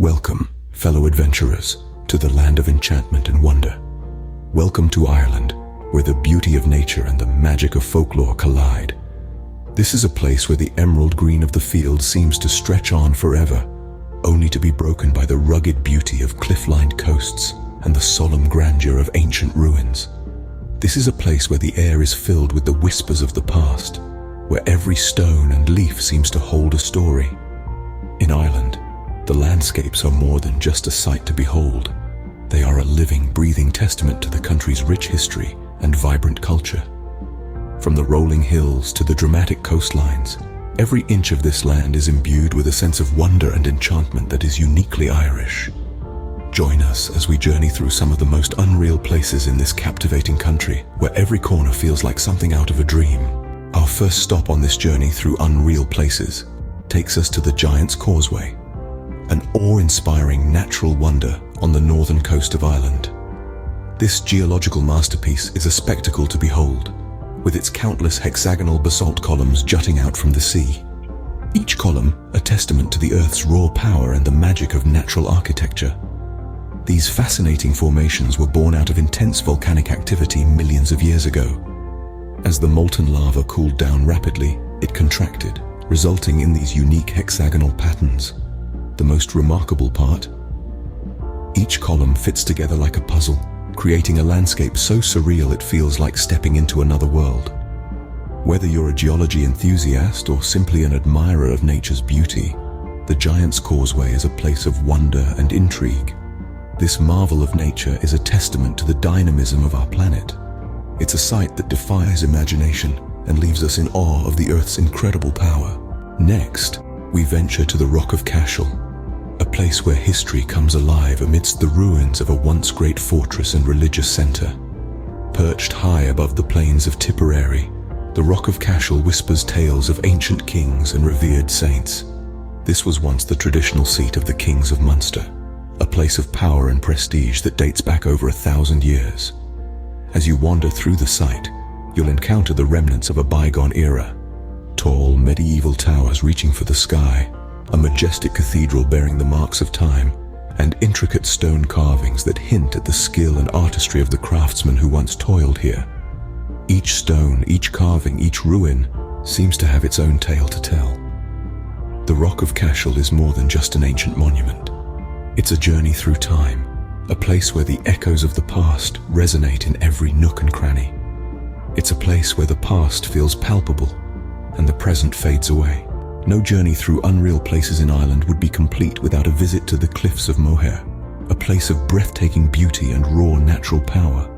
Welcome, fellow adventurers, to the land of enchantment and wonder. Welcome to Ireland, where the beauty of nature and the magic of folklore collide. This is a place where the emerald green of the field seems to stretch on forever, only to be broken by the rugged beauty of cliff-lined coasts and the solemn grandeur of ancient ruins. This is a place where the air is filled with the whispers of the past, where every stone and leaf seems to hold a story. In Ireland, the landscapes are more than just a sight to behold. They are a living, breathing testament to the country's rich history and vibrant culture. From the rolling hills to the dramatic coastlines, every inch of this land is imbued with a sense of wonder and enchantment that is uniquely Irish. Join us as we journey through some of the most unreal places in this captivating country, where every corner feels like something out of a dream. Our first stop on this journey through unreal places takes us to the Giant's Causeway, an awe-inspiring natural wonder on the northern coast of Ireland. This geological masterpiece is a spectacle to behold, with its countless hexagonal basalt columns jutting out from the sea. Each column a testament to the Earth's raw power and the magic of natural architecture. These fascinating formations were born out of intense volcanic activity millions of years ago. As the molten lava cooled down rapidly, it contracted, resulting in these unique hexagonal patterns. The most remarkable part? Each column fits together like a puzzle, creating a landscape so surreal it feels like stepping into another world. Whether you're a geology enthusiast or simply an admirer of nature's beauty, the Giant's Causeway is a place of wonder and intrigue. This marvel of nature is a testament to the dynamism of our planet. It's a sight that defies imagination and leaves us in awe of the Earth's incredible power. Next, we venture to the Rock of Cashel, a place where history comes alive amidst the ruins of a once great fortress and religious center. Perched high above the plains of Tipperary, the Rock of Cashel whispers tales of ancient kings and revered saints. This was once the traditional seat of the kings of Munster, a place of power and prestige that dates back over 1,000 years. As you wander through the site, you'll encounter the remnants of a bygone era. Tall, medieval towers reaching for the sky, a majestic cathedral bearing the marks of time, and intricate stone carvings that hint at the skill and artistry of the craftsmen who once toiled here. Each stone, each carving, each ruin seems to have its own tale to tell. The Rock of Cashel is more than just an ancient monument. It's a journey through time, a place where the echoes of the past resonate in every nook and cranny. It's a place where the past feels palpable and the present fades away. No journey through unreal places in Ireland would be complete without a visit to the Cliffs of Moher, a place of breathtaking beauty and raw natural power.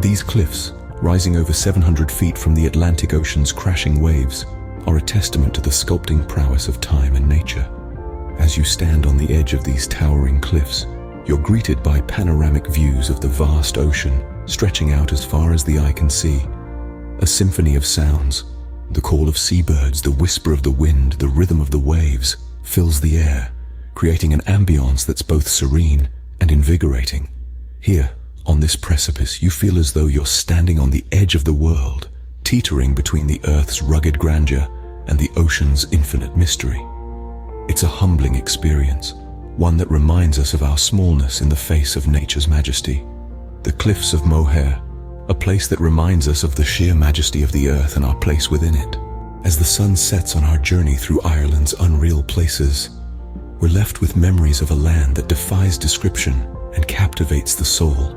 These cliffs, rising over 700 feet from the Atlantic Ocean's crashing waves, are a testament to the sculpting prowess of time and nature. As you stand on the edge of these towering cliffs, you're greeted by panoramic views of the vast ocean stretching out as far as the eye can see. A symphony of sounds, the call of seabirds, the whisper of the wind, the rhythm of the waves, fills the air, creating an ambience that's both serene and invigorating. Here, on this precipice, you feel as though you're standing on the edge of the world, teetering between the Earth's rugged grandeur and the ocean's infinite mystery. It's a humbling experience, one that reminds us of our smallness in the face of nature's majesty. The Cliffs of Moher, a place that reminds us of the sheer majesty of the earth and our place within it. As the sun sets on our journey through Ireland's unreal places, we're left with memories of a land that defies description and captivates the soul.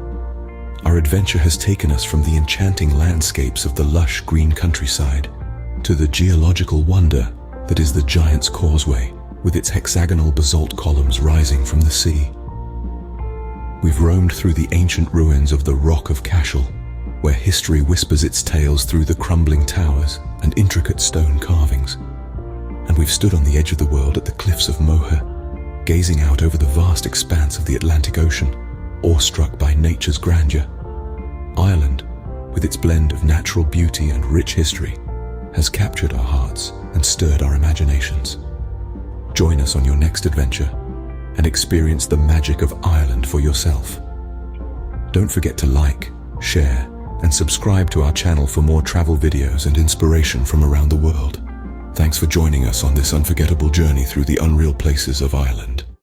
Our adventure has taken us from the enchanting landscapes of the lush green countryside to the geological wonder that is the Giant's Causeway, with its hexagonal basalt columns rising from the sea. We've roamed through the ancient ruins of the Rock of Cashel, where history whispers its tales through the crumbling towers and intricate stone carvings. And we've stood on the edge of the world at the Cliffs of Moher, gazing out over the vast expanse of the Atlantic Ocean, awestruck by nature's grandeur. Ireland, with its blend of natural beauty and rich history, has captured our hearts and stirred our imaginations. Join us on your next adventure and experience the magic of Ireland for yourself. Don't forget to like, share, and subscribe to our channel for more travel videos and inspiration from around the world. Thanks for joining us on this unforgettable journey through the unreal places of Ireland.